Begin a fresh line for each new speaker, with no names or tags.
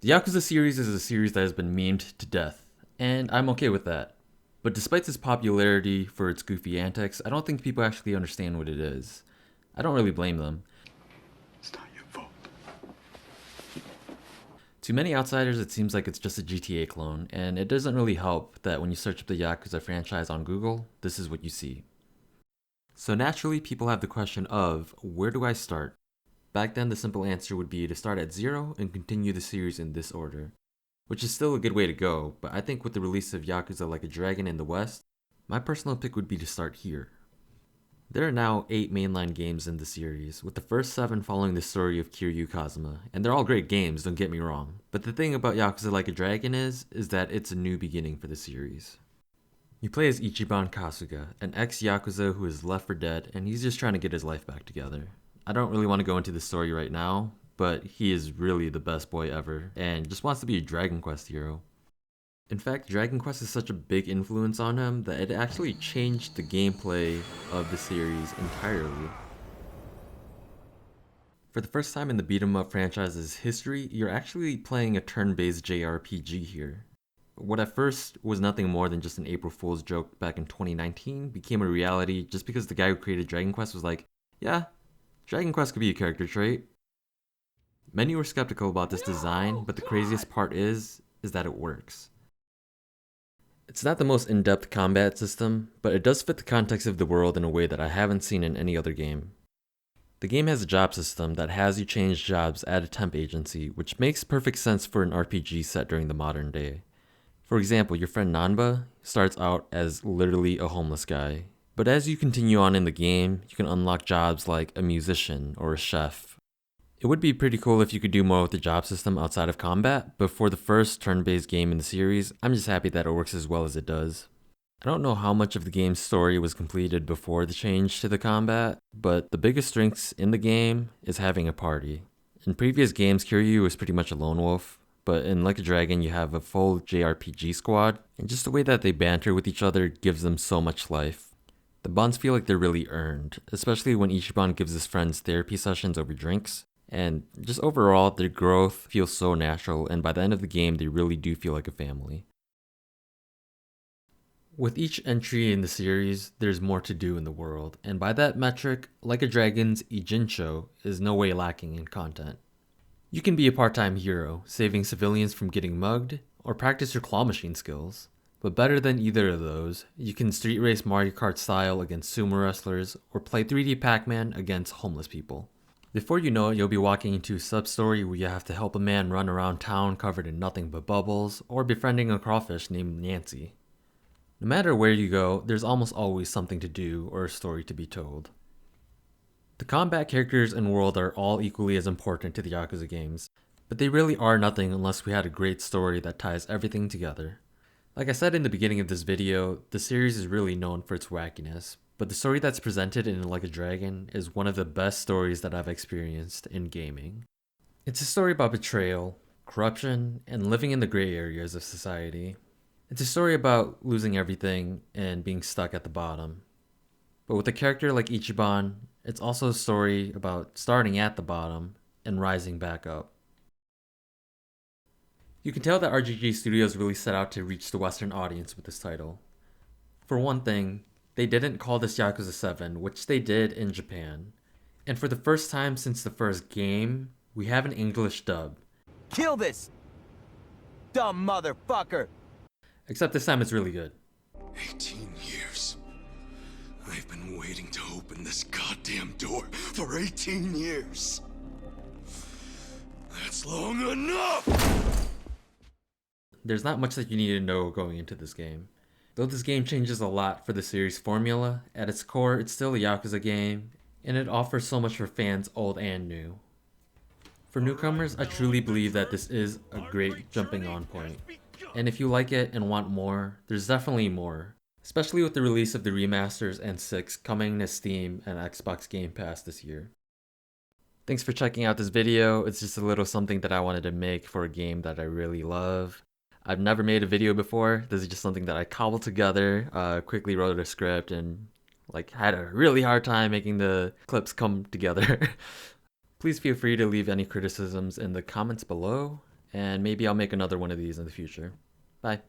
The Yakuza series is a series that has been memed to death, and I'm okay with that. But despite its popularity for its goofy antics, I don't think people actually understand what it is. I don't really blame them.
It's not your fault.
To many outsiders, it seems like it's just a GTA clone, and it doesn't really help that when you search up the Yakuza franchise on Google, this is what you see. So naturally, people have the question of, where do I start? Back then, the simple answer would be to start at 0 and continue the series in this order, which is still a good way to go, but I think with the release of Yakuza Like a Dragon in the West, my personal pick would be to start here. There are now 8 mainline games in the series, with the first 7 following the story of Kiryu Kazuma, and they're all great games, don't get me wrong, but the thing about Yakuza Like a Dragon is that it's a new beginning for the series. You play as Ichiban Kasuga, an ex-Yakuza who is left for dead, and he's just trying to get his life back together. I don't really want to go into the story right now, but he is really the best boy ever, and just wants to be a Dragon Quest hero. In fact, Dragon Quest is such a big influence on him that it actually changed the gameplay of the series entirely. For the first time in the beat 'em up franchise's history, you're actually playing a turn-based JRPG here. What at first was nothing more than just an April Fool's joke back in 2019 became a reality just because the guy who created Dragon Quest was like, yeah, Dragon Quest could be a character trait. Many were skeptical about this design, but the craziest part is that it works. It's not the most in-depth combat system, but it does fit the context of the world in a way that I haven't seen in any other game. The game has a job system that has you change jobs at a temp agency, which makes perfect sense for an RPG set during the modern day. For example, your friend Nanba starts out as literally a homeless guy, but as you continue on in the game, you can unlock jobs like a musician or a chef. It would be pretty cool if you could do more with the job system outside of combat, but for the first turn-based game in the series, I'm just happy that it works as well as it does. I don't know how much of the game's story was completed before the change to the combat, but the biggest strengths in the game is having a party. In previous games, Kiryu was pretty much a lone wolf, but in Like a Dragon, you have a full JRPG squad, and just the way that they banter with each other gives them so much life. The bonds feel like they're really earned, especially when Ichiban gives his friends therapy sessions over drinks, and just overall, their growth feels so natural, and by the end of the game, they really do feel like a family. With each entry in the series, there's more to do in the world, and by that metric, Like a Dragon's Ijincho is no way lacking in content. You can be a part-time hero, saving civilians from getting mugged, or practice your claw machine skills. But better than either of those, you can street race Mario Kart style against sumo wrestlers, or play 3D Pac-Man against homeless people. Before you know it, you'll be walking into a sub-story where you have to help a man run around town covered in nothing but bubbles, or befriending a crawfish named Nancy. No matter where you go, there's almost always something to do or a story to be told. The combat characters and world are all equally as important to the Yakuza games, but they really are nothing unless we had a great story that ties everything together. Like I said in the beginning of this video, the series is really known for its wackiness, but the story that's presented in Like a Dragon is one of the best stories that I've experienced in gaming. It's a story about betrayal, corruption, and living in the gray areas of society. It's a story about losing everything and being stuck at the bottom. But with a character like Ichiban, it's also a story about starting at the bottom and rising back up. You can tell that RGG Studios really set out to reach the Western audience with this title. For one thing, they didn't call this Yakuza 7, which they did in Japan. And for the first time since the first game, we have an English dub.
Kill this dumb motherfucker!
Except this time it's really good.
18 years. I've been waiting to open this goddamn door for 18 years. That's long enough!
There's not much that you need to know going into this game. Though this game changes a lot for the series formula, at its core it's still a Yakuza game, and it offers so much for fans old and new. For newcomers, I truly believe that this is a great jumping on point. And if you like it and want more, there's definitely more, especially with the release of the remasters and 6 coming to Steam and Xbox Game Pass this year. Thanks for checking out this video. It's just a little something that I wanted to make for a game that I really love. I've never made a video before. This is just something that I cobbled together, quickly wrote a script, and had a really hard time making the clips come together. Please feel free to leave any criticisms in the comments below. and maybe I'll make another one of these in the future. Bye.